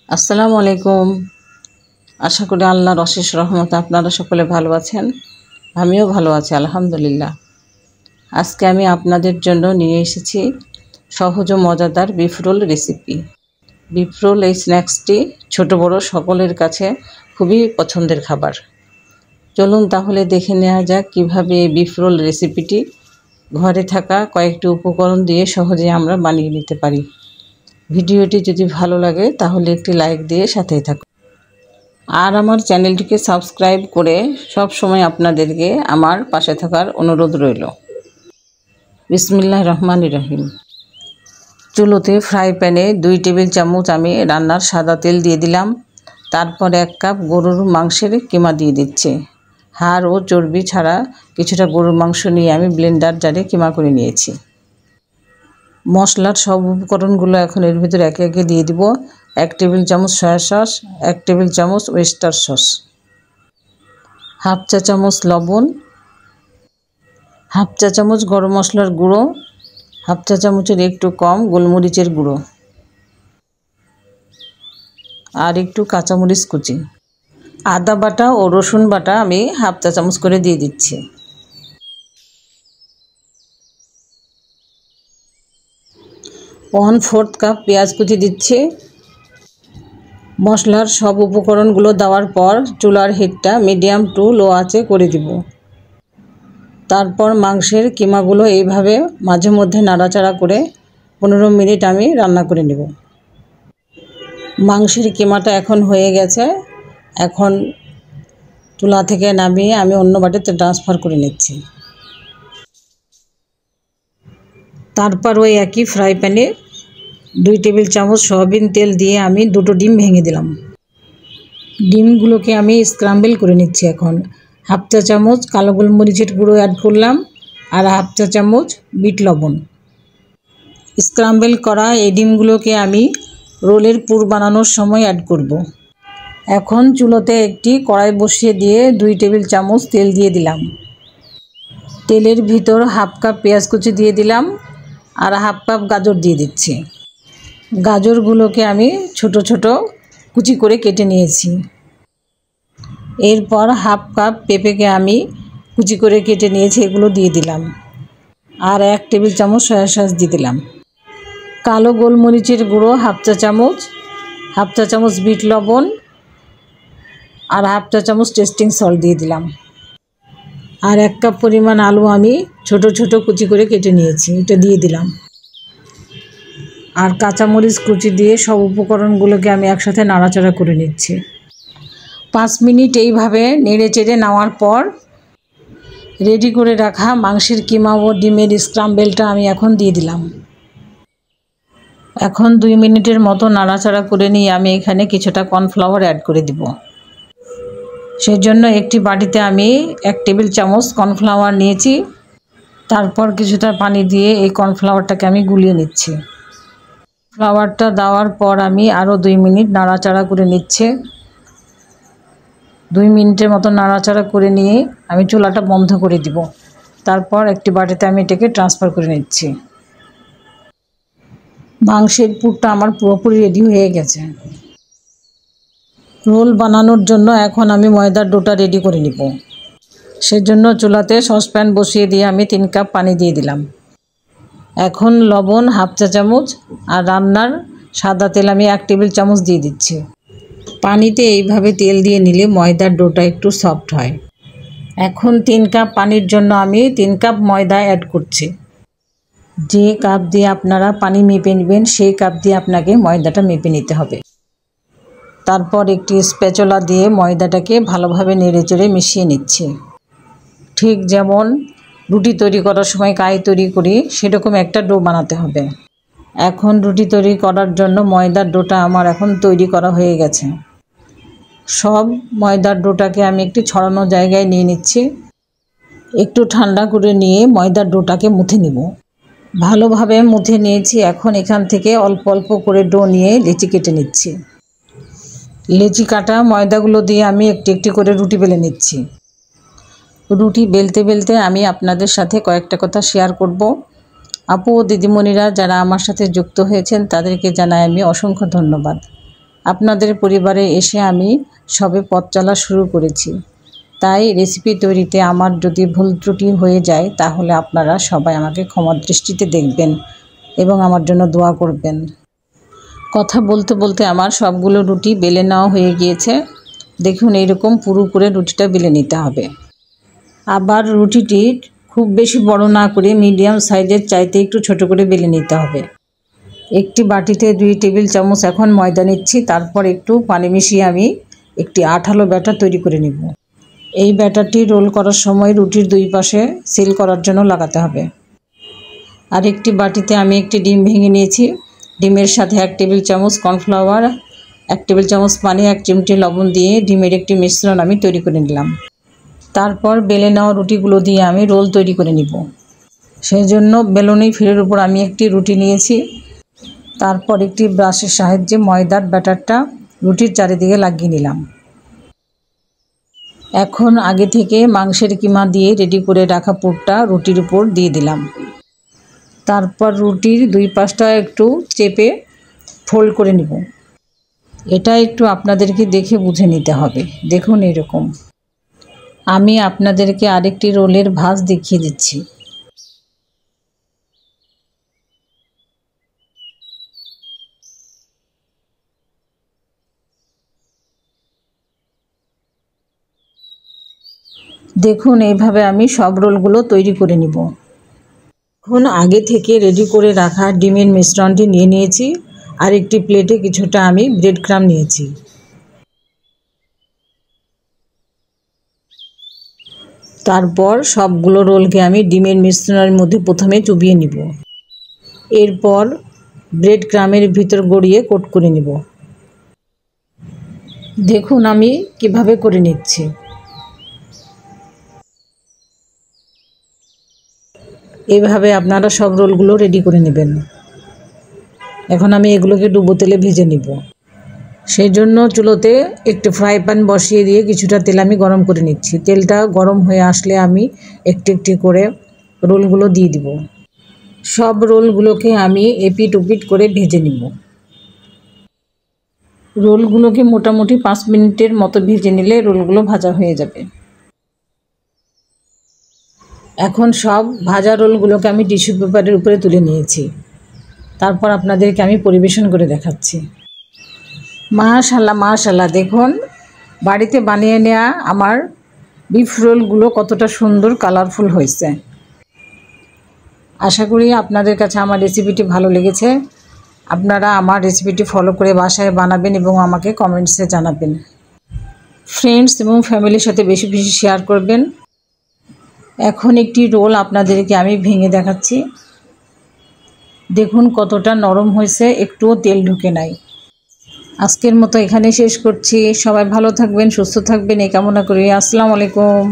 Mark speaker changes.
Speaker 1: আসসালামু আলাইকুম। আশা করি আল্লাহর অশেষ রহমত আপনারা সকলে ভালো আছেন। আমিও ভালো আছি আলহামদুলিল্লাহ। আজকে আমি আপনাদের জন্য নিয়ে এসেছি সহজ ও মজাদার beef role recipe. Beef role এই স্ন্যাক্সটি ছোট বড় সকলের কাছে খুবই পছন্দের খাবার। চলুন তাহলে দেখে নেওয়া যাক কীভাবে এই বিফ রোল রেসিপিটি ঘরে থাকা কয়েকটি উপকরণ দিয়ে সহজে আমরা বানিয়ে নিতে পারি। ভিডিওটি যদি ভালো লাগে তাহলে একটি লাইক দিয়ে সাথেই থাকুন, আর আমার চ্যানেলটিকে সাবস্ক্রাইব করে সব সময় আপনাদেরকে আমার পাশে থাকার অনুরোধ রইল। বিসমিল্লাহির রহমানির রহিম। চুলোতে ফ্রাই প্যানে 2 টেবিল চামচ আমি রান্নার সাদা তেল দিয়ে দিলাম। তারপর 1 কাপ গরুর মাংসের কিমা দিয়ে দিচ্ছি। হাড় ও চর্বি ছাড়া কিছুটা গরুর মাংস নিয়ে আমি ব্লেন্ডার জারে কিমা করে নিয়েছি। মশলার সব উপকরণগুলো এখন এর ভিতরে একে একে দিয়ে দিব। 1 টেবিল চামচ সয়া সস, 1 টেবিল চামচ ওয়েস্টার সস, হাফ চা চামচ লবণ, হাফ চা চামচ গরম মশলার গুঁড়ো, হাফ চা চামচের একটু কম গোলমরিচের গুঁড়ো, আর একটু কাঁচামরিচ কুচি। আদা বাটা ও রসুন বাটা আমি হাফ চা চামচ করে দিয়ে দিচ্ছি। 1/4 কাপ পেঁয়াজ কুচি দিচ্ছি। মশলার সব উপকরণগুলো দেওয়ার পর চুলার হিটটা মিডিয়াম টু লো আঁচে করে দিব। তারপর মাংসের কিমাগুলো এইভাবে মাঝে মধ্যে নাড়াচাড়া করে 15 মিনিট আমি রান্না করে নেব। মাংসের কিমাটা এখন হয়ে গেছে। এখন চুলা থেকে নামিয়ে আমি অন্য বাটিতে ট্রান্সফার করে নিচ্ছি। তারপর ওই একই ফ্রাই প্যানে 2 টেবিল চামচ সয়াবিন তেল দিয়ে আমি 2টো ডিম ভেঙে দিলাম। ডিমগুলোকে আমি স্ক্রাম্বল করে নিচ্ছি। এখন হাফ চা চামচ কালো গোলমরিচের গুঁড়ো অ্যাড করলাম, আর হাফ চা চামচ বিট লবণ। স্ক্রাম্বল করা এই ডিমগুলোকে আমি রোলের পুর বানানোর সময় অ্যাড করব। এখন চুলোতে একটি কড়াই বসিয়ে দিয়ে 2 টেবিল চামচ তেল দিয়ে দিলাম। তেলের ভিতর হাফ কাপ পেঁয়াজ কুচি দিয়ে দিলাম, আর হাফ কাপ গাজর দিয়ে দিচ্ছি। গাজরগুলোকে আমি ছোট ছোট কুচি করে কেটে নিয়েছি। এরপর হাফ কাপ পেঁপেকে আমি কুচি করে কেটে নিয়েছি, এগুলো দিয়ে দিলাম, আর 1 টেবিল চামচ সয়া সস দিয়ে দিলাম। কালো গোলমরিচের গুঁড়ো হাফ চা চামচ, হাফ চা চামচ বিট লবণ, আর হাফ চা চামচ টেস্টিং সল্ট দিয়ে দিলাম। আর 1 কাপ পরিমাণ আলু আমি ছোট ছোট কুচি করে কেটে নিয়েছি, এটা দিয়ে দিলাম। আর কাঁচামরিচ কুচি দিয়ে সব উপকরণগুলোকে আমি একসাথে নাড়াচাড়া করে নিচ্ছি। 5 মিনিট এইভাবে নেড়ে চেড়ে নেওয়ার পর রেডি করে রাখা মাংসের কিমা ও ডিমের স্ক্রাম্বলটা আমি এখন দিয়ে দিলাম। এখন 2 মিনিটের মতো নাড়াচাড়া করে নিয়ে আমি এখানে কিছুটা কর্নফ্লাওয়ার অ্যাড করে দিব। সেজন্য একটি বাটিতে আমি 1 টেবিল চামচ কর্নফ্লাওয়ার নিয়েছি। তারপর কিছুটা পানি দিয়ে এই কর্নফ্লাওয়ারটাকে আমি গুলিয়ে নিচ্ছি। ফ্লাওয়ারটা দেওয়ার পর আমি আরও 2 মিনিট নাড়াচাড়া করে নিচ্ছি। 2 মিনিটের মতো নাড়াচাড়া করে নিয়ে আমি চুলাটা বন্ধ করে দিব। তারপর একটি বাটিতে আমি এটাকে ট্রান্সফার করে নিচ্ছি। মাংসের পুরটা আমার পুরোপুরি রেডি হয়ে গেছে। রোল বানানোর জন্য এখন আমি ময়দার ডোটা রেডি করে নিব। সেজন্য চুলাতে সসপ্যান বসিয়ে দিয়ে আমি 3 কাপ পানি দিয়ে দিলাম। এখন লবণ হাফ চা চামচ, আর রান্নার সাদা তেল আমি 1 টেবিল চামচ দিয়ে দিচ্ছি। পানিতে এইভাবে তেল দিয়ে নিলে ময়দার ডোটা একটু সফট হয়। এখন 3 কাপ পানির জন্য আমি 3 কাপ ময়দা অ্যাড করছি। যে কাপ দিয়ে আপনারা পানি মেপে নেবেন সেই কাপ দিয়ে আপনাকে ময়দাটা মেপে নিতে হবে। তারপর একটি স্প্যাচুলা দিয়ে ময়দাটাকে ভালোভাবে নেড়েচেড়ে মিশিয়ে নিচ্ছি। ঠিক যেমন রুটি তৈরি করার সময় কাই তৈরি করি সেরকম একটা ডো বানাতে হবে। এখন রুটি তৈরি করার জন্য ময়দার ডোটা আমার এখন তৈরি করা হয়ে গেছে। সব ময়দার ডোটাকে আমি একটি ছড়ানো জায়গায় নিয়ে নিচ্ছি। একটু ঠান্ডা করে নিয়ে ময়দার ডোটাকে মুথে নিব। ভালোভাবে মুথে নিয়েছি। এখন এখান থেকে অল্প অল্প করে ডো নিয়ে লেচি কেটে নিচ্ছি। লেচি কাটা ময়দাগুলো দিয়ে আমি একটি একটি করে রুটি বেলে নিচ্ছি। রুটি বেলতে বেলতে আমি আপনাদের সাথে কয়েকটা কথা শেয়ার করব। আপু ও দিদিমণিরা যারা আমার সাথে যুক্ত হয়েছেন তাদেরকে জানাই আমি অসংখ্য ধন্যবাদ। আপনাদের পরিবারে এসে আমি সবে পথ চলা শুরু করেছি, তাই রেসিপি তৈরিতে আমার যদি ভুল ত্রুটি হয়ে যায় তাহলে আপনারা সবাই আমাকে ক্ষমার দৃষ্টিতে দেখবেন এবং আমার জন্য দোয়া করবেন। কথা বলতে বলতে আমার সবগুলো রুটি বেলে নেওয়া হয়ে গিয়েছে। দেখুন, এইরকম পুরো করে রুটিটা বেলে নিতে হবে। আবার রুটিটি খুব বেশি বড় না করে মিডিয়াম সাইজের চাইতে একটু ছোট করে বেলে নিতে হবে। একটি বাটিতে 2 টেবিল চামচ এখন ময়দা নিচ্ছি। তারপর একটু পানি মিশিয়ে আমি একটি আঠালো ব্যাটার তৈরি করে নেব। এই ব্যাটারটি রোল করার সময় রুটির 2 পাশে সিল করার জন্য লাগাতে হবে। আর একটি বাটিতে আমি একটি ডিম ভেঙে নিয়েছি। ডিমের সাথে 1 টেবিল চামচ কর্নফ্লাওয়ার, 1 টেবিল চামচ পানি, 1 চিমটি লবণ দিয়ে ডিমের একটি মিশ্রণ আমি তৈরি করে নিলাম। তারপর বেলে নেওয়া রুটিগুলো দিয়ে আমি রোল তৈরি করে নিব। সেই জন্য বেলুনি ফিরের উপর আমি একটি রুটি নিয়েছি। তারপর একটি ব্রাশের সাহায্যে ময়দার ব্যাটারটা রুটির চারিদিকে লাগিয়ে নিলাম। এখন আগে থেকে মাংসের কিমা দিয়ে রেডি করে রাখা পুরটা রুটির উপর দিয়ে দিলাম। তারপর রুটির 2 পাশটা একটু চেপে ফোল্ড করে নিব। এটা একটু আপনাদেরকে দেখে বুঝে নিতে হবে। দেখুন, এরকম। আমি আপনাদেরকে আরেকটি রোলের ভাঁজ দেখিয়ে দিচ্ছি। দেখুন, এইভাবে আমি সব রোলগুলো তৈরি করে নিব। এখন আগে থেকে রেডি করে রাখা ডিমের মিশ্রণটি নিয়ে নিয়েছি, আর একটি প্লেটে কিছুটা আমি ব্রেড ক্রাম্ব নিয়েছি। তারপর সবগুলো রোলকে আমি ডিমের মিশ্রণের মধ্যে প্রথমে চুবিয়ে নিব। এরপর ব্রেড ক্রাম্বের ভিতর গড়িয়ে কোট করে নিব। দেখুন আমি কিভাবে করে নিচ্ছি। এইভাবে আপনারা সব রোলগুলো রেডি করে নেবেন। এখন আমি এগুলোকে ডুবো তেলে ভেজে নিব। সেই জন্য চুলোতে একটি ফ্রাই প্যান বসিয়ে দিয়ে কিছুটা তেল আমি গরম করে নিচ্ছি। তেলটা গরম হয়ে আসলে আমি একটি একটি করে রোলগুলো দিয়ে দিব। সব রোলগুলোকে আমি এপিট ওপিট করে ভেজে নিব। রোলগুলোকে মোটামুটি 5 মিনিটের মতো ভেজে নিলে রোলগুলো ভাজা হয়ে যাবে। এখন সব ভাজা রোলগুলোকে আমি টিস্যু পেপারের উপরে তুলে নিয়েছি। তারপর আপনাদেরকে আমি পরিবেশন করে দেখাচ্ছি। মাশাআল্লাহ মাশাআল্লাহ, দেখুন বাড়িতে বানিয়ে নেওয়া আমার বিফ রোলগুলো কতটা সুন্দর কালারফুল হয়েছে। আশা করি আপনাদের কাছে আমার রেসিপিটি ভালো লেগেছে। আপনারা আমার রেসিপিটি ফলো করে বাসায় বানাবেন এবং আমাকে কমেন্টসে জানাবেন। ফ্রেন্ডস এবং ফ্যামিলির সাথে বেশি বেশি শেয়ার করবেন। এখন একটি রোল আপনাদেরকে আমি ভেঙে দেখাচ্ছি। দেখুন কতটা নরম হয়েছে, একটুও তেল ঢুকে নাই। আজকের মতো এখানে শেষ করছি। সবাই ভালো থাকবেন, সুস্থ থাকবেন এই কামনা করি। আসসালামু আলাইকুম।